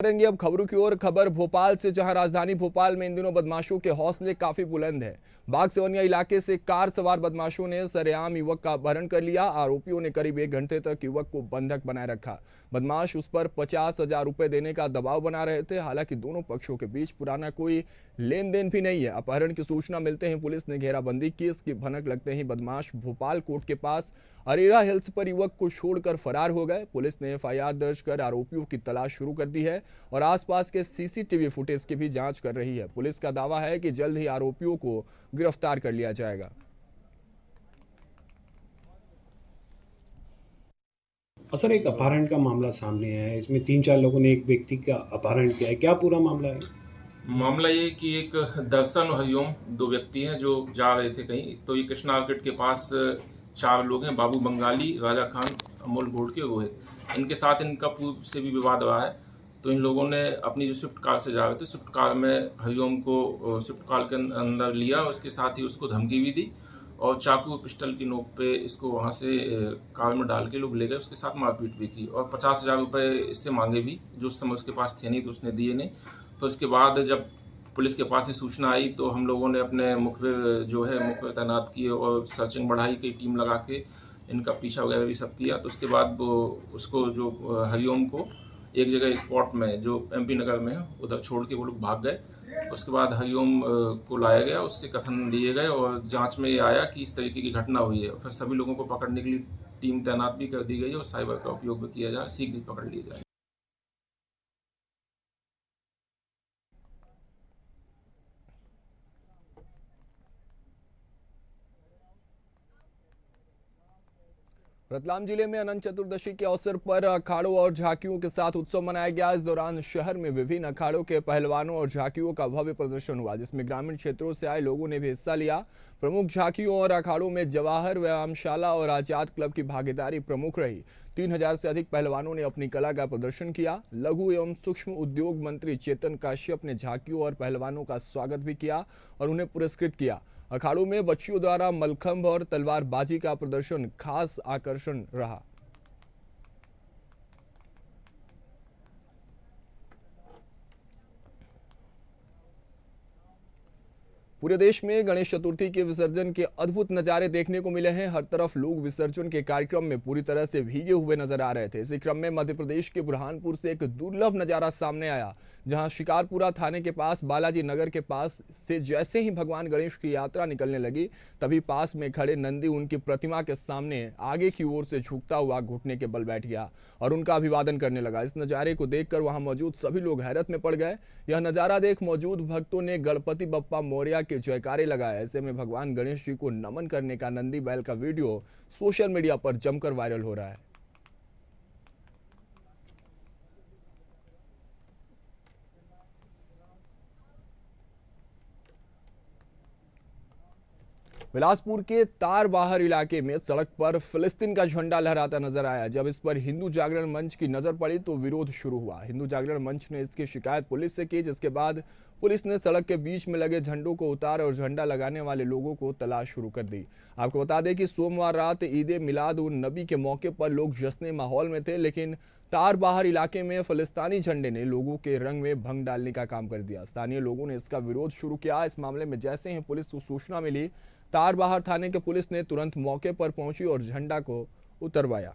करेंगे अब खबरों की ओर। खबर भोपाल से, जहां राजधानी भोपाल में इन दिनों बदमाशों के हौसले काफी बुलंद हैं। बाग सिवनिया इलाके से कार सवार बदमाशों ने सरेआम युवक का अपहरण कर लिया। आरोपियों ने करीब 1 घंटे तक युवक को बंधक बनाए रखा। बदमाश उस पर 50,000 रुपए देने का दबाव बना रहे थे। हालांकि दोनों पक्षों के बीच पुराना कोई लेन देन भी नहीं है। अपहरण की सूचना मिलते ही पुलिस ने घेराबंदी की। इसकी भनक लगते ही बदमाश भोपाल कोर्ट के पास अरेरा हिल्स पर युवक को छोड़कर फरार हो गए। पुलिस ने एफआईआर दर्ज कर आरोपियों की तलाश शुरू कर दी है और आसपास के सीसीटीवी फुटेज की भी जांच कर रही है। पुलिस का दावा है कि जल्द ही आरोपियों को गिरफ्तार कर लिया जाएगा। सर, एक अपहरण का मामला सामने आया है। इसमें 3-4 लोगों ने एक व्यक्ति का अपहरण किया है। क्या पूरा मामला है? मामला ये कि एक दर्शन और हरिओम दो व्यक्ति हैं जो जा रहे थे कहीं। तो ये कृष्णा मार्केट के पास 4 लोग हैं, बाबू बंगाली, राजा खान, अमोल घोड़के, रोहित। इनके साथ इनका पूर्व से भी विवाद रहा है। तो इन लोगों ने अपनी जो स्विफ्ट कार से जा रहे थे, स्विफ्ट कार में हरिओम को स्विफ्ट कार के अंदर लिया और उसके साथ ही उसको धमकी भी दी और चाकू और पिस्टल की नोक पे इसको वहाँ से कार में डाल के लोग ले गए। उसके साथ मारपीट भी की और 50,000 रुपये इससे मांगे भी, जो उस समय उसके पास थे नहीं, तो उसने दिए नहीं। तो इसके बाद जब पुलिस के पास ये सूचना आई तो हम लोगों ने अपने मुखबिर तैनात किए और सर्चिंग बढ़ाई, कई टीम लगा के इनका पीछा वगैरह भी सब किया। तो उसके बाद वो उसको जो हरिओम को एक जगह स्पॉट में जो एमपी नगर में है उधर छोड़ के वो लोग भाग गए। उसके बाद हरिओम को लाया गया, उससे कथन लिए गए और जांच में ये आया कि इस तरीके की घटना हुई है। फिर सभी लोगों को पकड़ने के लिए टीम तैनात भी कर दी गई और साइबर का उपयोग भी किया जाए, शीघ्र पकड़ लिए जाए। रतलाम जिले में अनंत चतुर्दशी के अवसर पर अखाड़ों और झांकियों के साथ उत्सव मनाया गया। इस दौरान शहर में विभिन्न अखाड़ों के पहलवानों और झांकियों का भव्य प्रदर्शन हुआ, जिसमें ग्रामीण क्षेत्रों से आए लोगों ने भी हिस्सा लिया। प्रमुख झांकियों और अखाड़ों में जवाहर व्यायामशाला और आजाद क्लब की भागीदारी प्रमुख रही। 3,000 से अधिक पहलवानों ने अपनी कला का प्रदर्शन किया। लघु एवं सूक्ष्म उद्योग मंत्री चेतन काश्यप ने झांकियों और पहलवानों का स्वागत भी किया और उन्हें पुरस्कृत किया। अखाड़ों में बच्चियों द्वारा मलखंभ और तलवारबाजी का प्रदर्शन खास आकर्षण रहा। पूरे देश में गणेश चतुर्थी के विसर्जन के अद्भुत नजारे देखने को मिले हैं। हर तरफ लोग विसर्जन के कार्यक्रम में पूरी तरह से भीगे हुए नजर आ रहे थे। इसी क्रम में मध्य प्रदेश के बुरहानपुर से एक दुर्लभ नजारा सामने आया, जहां शिकारपुरा थाने के पास बालाजी नगर के पास से जैसे ही भगवान गणेश की यात्रा निकलने लगी, तभी पास में खड़े नंदी उनकी प्रतिमा के सामने आगे की ओर से झुकता हुआ घुटने के बल बैठ गया और उनका अभिवादन करने लगा। इस नजारे को देखकर वहां मौजूद सभी लोग हैरत में पड़ गए। यह नजारा देख मौजूद भक्तों ने गणपति बप्पा मोरया के जयकारे लगाए। ऐसे में भगवान गणेश जी को नमन करने का नंदी बैल का वीडियो सोशल मीडिया पर जमकर वायरल हो रहा है। बिलासपुर के तारबाहर इलाके में सड़क पर फिलिस्तीन का झंडा लहराता नजर आया। जब इस पर हिंदू जागरण मंच की नजर पड़ी तो विरोध शुरू हुआ। हिंदू जागरण मंच ने इसकी शिकायत पुलिस से की, जिसके बाद पुलिस ने सड़क के बीच में लगे झंडों को उतार और झंडा लगाने वाले लोगों को तलाश शुरू कर दी। आपको बता दें कि सोमवार रात ईद मिलाद उन नबी के मौके पर लोग जश्न माहौल में थे, लेकिन तारबाहर इलाके में फिलिस्तीनी झंडे ने लोगों के रंग में भंग डालने का काम कर दिया। स्थानीय लोगों ने इसका विरोध शुरू किया। इस मामले में जैसे ही पुलिस को सूचना मिली, तारबाहर थाने के पुलिस ने तुरंत मौके पर पहुंची और झंडा को उतरवाया।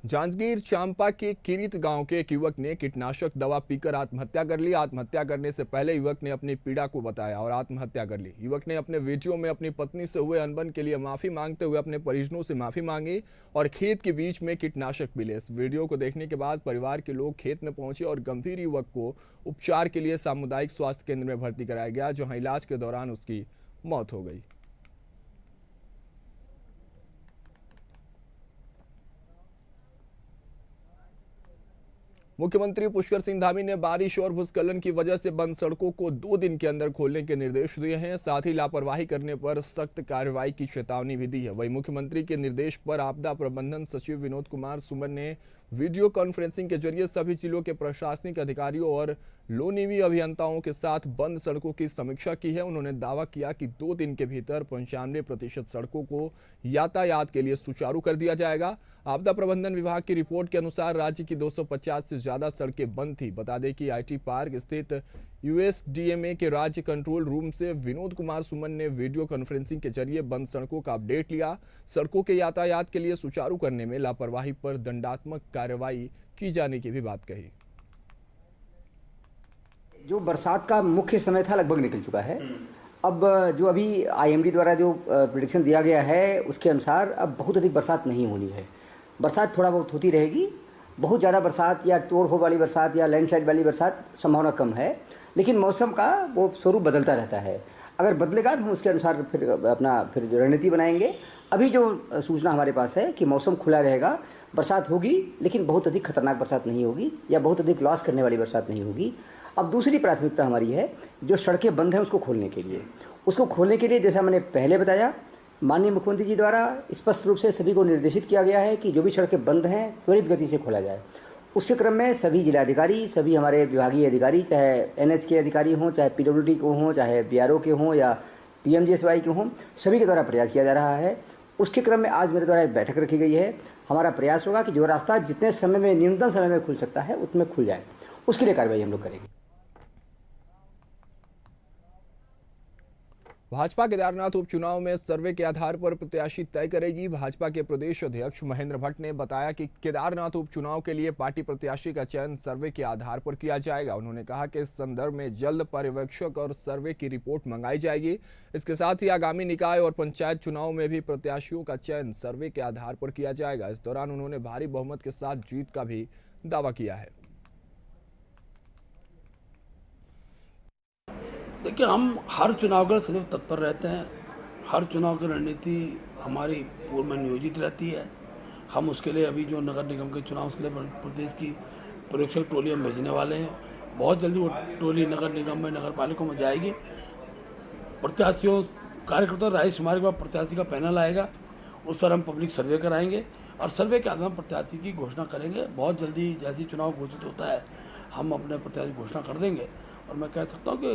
जांजगीर चांपा के किरीत गांव के एक युवक ने कीटनाशक दवा पीकर आत्महत्या कर ली। आत्महत्या करने से पहले युवक ने अपनी पीड़ा को बताया और आत्महत्या कर ली। युवक ने अपने वीडियो में अपनी पत्नी से हुए अनबन के लिए माफी मांगते हुए अपने परिजनों से माफी मांगी और खेत के बीच में कीटनाशक मिले। इस वीडियो को देखने के बाद परिवार के लोग खेत में पहुंचे और गंभीर युवक को उपचार के लिए सामुदायिक स्वास्थ्य केंद्र में भर्ती कराया गया, जहां इलाज के दौरान उसकी मौत हो गई। मुख्यमंत्री पुष्कर सिंह धामी ने बारिश और भूस्खलन की वजह से बंद सड़कों को 2 दिन के अंदर खोलने के निर्देश दिए हैं। साथ ही लापरवाही करने पर सख्त कार्रवाई की चेतावनी भी दी है। वहीं मुख्यमंत्री के निर्देश पर आपदा प्रबंधन सचिव विनोद कुमार सुमन ने वीडियो कॉन्फ्रेंसिंग के जरिए सभी जिलों के प्रशासनिक अधिकारियों और लोनीवी अभियंताओं के साथ बंद सड़कों की समीक्षा की है। उन्होंने दावा किया कि 2 दिन के भीतर 95% सड़कों को यातायात के लिए सुचारू कर दिया जाएगा। आपदा प्रबंधन विभाग की रिपोर्ट के अनुसार राज्य की 250 से ज्यादा सड़कें बंद थी। बता दें कि आईटी पार्क स्थित यूएसडीएमए के राज्य कंट्रोल रूम से विनोद कुमार सुमन ने वीडियो कॉन्फ्रेंसिंग के जरिए बंद सड़कों का अपडेट लिया। सड़कों के यातायात के लिए सुचारू करने में लापरवाही पर दंडात्मक कार्रवाई की जाने की भी बात कही। जो बरसात का मुख्य समय था लगभग निकल चुका है। अब जो अभी आईएमडी द्वारा जो प्रेडिक्शन दिया गया है उसके अनुसार अब बहुत अधिक बरसात नहीं होनी है। बरसात थोड़ा बहुत होती रहेगी। बहुत ज़्यादा बरसात या तोड़ फोड़ वाली बरसात या लैंडस्लाइड वाली बरसात संभावना कम है, लेकिन मौसम का वो स्वरूप बदलता रहता है। अगर बदलेगा तो हम उसके अनुसार फिर जो रणनीति बनाएंगे। अभी जो सूचना हमारे पास है कि मौसम खुला रहेगा, बरसात होगी लेकिन बहुत अधिक खतरनाक बरसात नहीं होगी या बहुत अधिक लॉस करने वाली बरसात नहीं होगी। अब दूसरी प्राथमिकता हमारी है जो सड़कें बंद हैं उसको खोलने के लिए। उसको खोलने के लिए जैसा मैंने पहले बताया, माननीय मुख्यमंत्री जी द्वारा स्पष्ट रूप से सभी को निर्देशित किया गया है कि जो भी सड़कें बंद हैं त्वरित गति से खोला जाए। उसके क्रम में सभी जिलाधिकारी, सभी हमारे विभागीय अधिकारी, चाहे एनएच के अधिकारी हों, चाहे पीडब्ल्यूडी को हों, चाहे बीआरओ के हों या पीएमजीएसवाई के हों, सभी के द्वारा प्रयास किया जा रहा है। उसके क्रम में आज मेरे द्वारा एक बैठक रखी गई है। हमारा प्रयास होगा कि जो रास्ता जितने समय में, न्यूनतम समय में खुल सकता है उतने खुल जाए। उसके लिए कार्रवाई हम लोग करेंगे। भाजपा केदारनाथ उपचुनाव में सर्वे के आधार पर प्रत्याशी तय करेगी। भाजपा के प्रदेश अध्यक्ष महेंद्र भट्ट ने बताया कि केदारनाथ उपचुनाव के लिए पार्टी प्रत्याशी का चयन सर्वे के आधार पर किया जाएगा। उन्होंने कहा कि इस संदर्भ में जल्द पर्यवेक्षक और सर्वे की रिपोर्ट मंगाई जाएगी। इसके साथ ही आगामी निकाय और पंचायत चुनाव में भी प्रत्याशियों का चयन सर्वे के आधार पर किया जाएगा। इस दौरान उन्होंने भारी बहुमत के साथ जीत का भी दावा किया है। देखिए, हम हर चुनाव के लिए सदैव तत्पर रहते हैं। हर चुनाव की रणनीति हमारी पूर्व में नियोजित रहती है। हम उसके लिए अभी जो नगर निगम के चुनाव उसके लिए प्रदेश की पर्यवेक्षक टोली हम भेजने वाले हैं। बहुत जल्दी वो टोली नगर निगम में, नगर पालिका में जाएगी। प्रत्याशियों, कार्यकर्ता राय शुमारी के बाद प्रत्याशी का पैनल आएगा, उस पर हम पब्लिक सर्वे कराएंगे और सर्वे के आधार पर प्रत्याशी की घोषणा करेंगे। बहुत जल्दी जैसे चुनाव घोषित होता है हम अपने प्रत्याशी घोषणा कर देंगे। और मैं कह सकता हूँ कि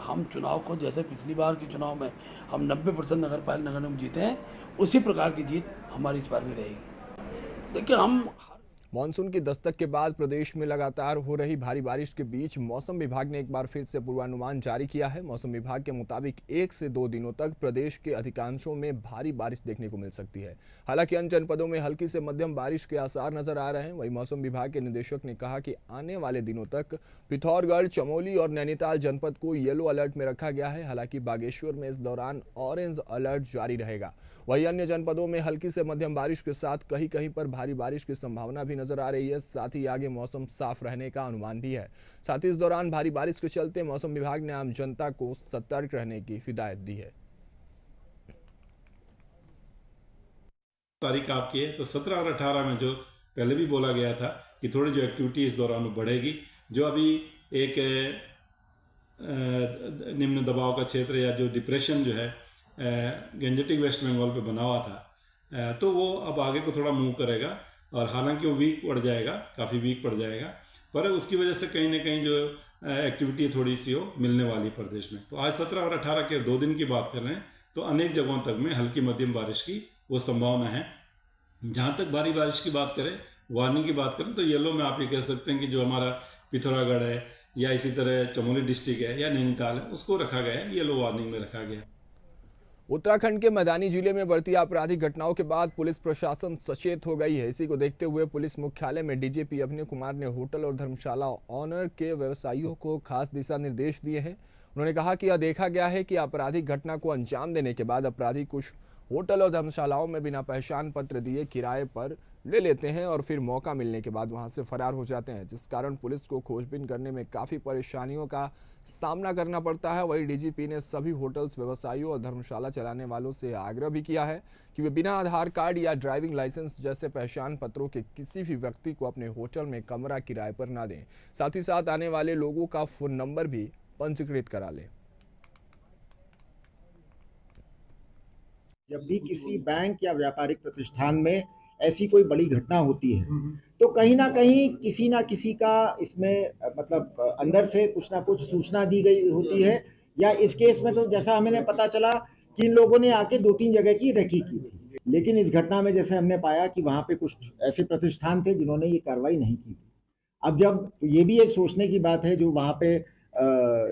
हम चुनाव को, जैसे पिछली बार के चुनाव में हम 90% नगर निगम जीते हैं, उसी प्रकार की जीत हमारी इस बार भी रहेगी। देखिए, हम मानसून की दस्तक के बाद प्रदेश में लगातार हो रही भारी बारिश के बीच मौसम विभाग ने एक बार फिर से पूर्वानुमान जारी किया है। मौसम विभाग के मुताबिक 1 से 2 दिनों तक प्रदेश के अधिकांशों में भारी बारिश देखने को मिल सकती है। हालांकि अन्य जनपदों में हल्की से मध्यम बारिश के आसार नजर आ रहे हैं। वहीं मौसम विभाग के निदेशक ने कहा कि आने वाले दिनों तक पिथौरागढ़, चमोली और नैनीताल जनपद को येलो अलर्ट में रखा गया है। हालांकि बागेश्वर में इस दौरान ऑरेंज अलर्ट जारी रहेगा। वहीं अन्य जनपदों में हल्की से मध्यम बारिश के साथ कहीं कहीं पर भारी बारिश की संभावना भी नजर आ रही है। साथ ही आगे मौसम साफ रहने का अनुमान भी है। साथ ही इस दौरान भारी बारिश के चलते मौसम विभाग ने आम जनता को सतर्क रहने की हिदायत दी है। तारीख आपकी है तो 17 और 18 में जो पहले भी बोला गया था कि थोड़ी जो एक्टिविटी इस दौरान बढ़ेगी। जो अभी एक निम्न दबाव का क्षेत्र या जो डिप्रेशन जो है गेंजेटिक वेस्ट बंगाल पे बना हुआ था, तो वो अब आगे को थोड़ा मूव करेगा और हालांकि वो वीक पड़ जाएगा, काफ़ी वीक पड़ जाएगा, पर उसकी वजह से कहीं ना कहीं जो एक्टिविटी थोड़ी सी हो मिलने वाली प्रदेश में। तो आज 17 और 18 के 2 दिन की बात कर रहे हैं तो अनेक जगहों तक में हल्की मध्यम बारिश की वो संभावना है। जहाँ तक भारी बारिश की बात करें, वार्निंग की बात करें, तो येलो में आप ये कह सकते हैं कि जो हमारा पिथौरागढ़ है या इसी तरह चमोली डिस्ट्रिक्ट है या नैनीताल है, उसको रखा गया है, येलो वार्निंग में रखा गया है। उत्तराखंड के मैदानी जिले में बढ़ती आपराधिक घटनाओं के बाद पुलिस प्रशासन सचेत हो गई है। इसी को देखते हुए पुलिस मुख्यालय में डीजीपी अभिनय कुमार ने होटल और धर्मशाला ऑनर के व्यवसायियों को खास दिशा निर्देश दिए हैं। उन्होंने कहा कि यह देखा गया है कि आपराधिक घटना को अंजाम देने के बाद अपराधी कुछ होटल और धर्मशालाओं में बिना पहचान पत्र दिए किराए पर ले लेते हैं और फिर मौका मिलने के बाद वहां से फरार हो जाते हैं, जिस कारण पुलिस को खोजबीन करने में काफ़ी परेशानियों का सामना करना पड़ता है। वहीं डीजीपी ने सभी होटल्स, व्यवसायियों और धर्मशाला चलाने वालों से आग्रह भी किया है कि वे बिना आधार कार्ड या ड्राइविंग लाइसेंस जैसे पहचान पत्रों के किसी भी व्यक्ति को अपने होटल में कमरा किराए पर ना दें। साथ ही साथ आने वाले लोगों का फ़ोन नंबर भी पंजीकृत करा लें। जब भी किसी बैंक या व्यापारिक प्रतिष्ठान में ऐसी कोई बड़ी घटना होती है तो कहीं ना किसी का इसमें मतलब अंदर से कुछ ना कुछ सूचना दी गई होती है, या इस केस में तो जैसा हमें पता चला कि इन लोगों ने आके 2-3 जगह की रेकी की थी, लेकिन इस घटना में जैसे हमने पाया कि वहां पे कुछ ऐसे प्रतिष्ठान थे जिन्होंने ये कार्रवाई नहीं की थी। अब जब ये भी एक सोचने की बात है, जो वहाँ पे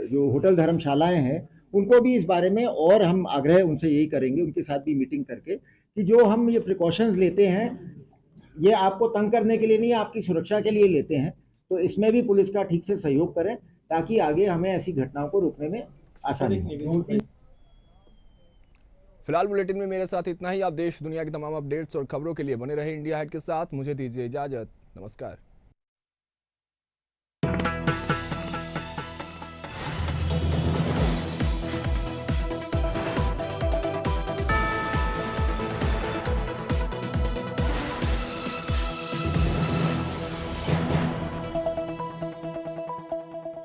जो होटल धर्मशालाएं हैं उनको भी इस बारे में, और हम आग्रह उनसे यही करेंगे, उनके साथ भी मीटिंग करके, कि जो हम ये प्रिकॉशंस लेते हैं ये आपको तंग करने के लिए नहीं, आपकी सुरक्षा के लिए लेते हैं, तो इसमें भी पुलिस का ठीक से सहयोग करें ताकि आगे हमें ऐसी घटनाओं को रोकने में आसानी हो। फिलहाल बुलेटिन में मेरे साथ इतना ही। आप देश दुनिया की तमाम अपडेट्स और खबरों के लिए बने रहे इंडिया हेड के साथ। मुझे दीजिए इजाजत। नमस्कार।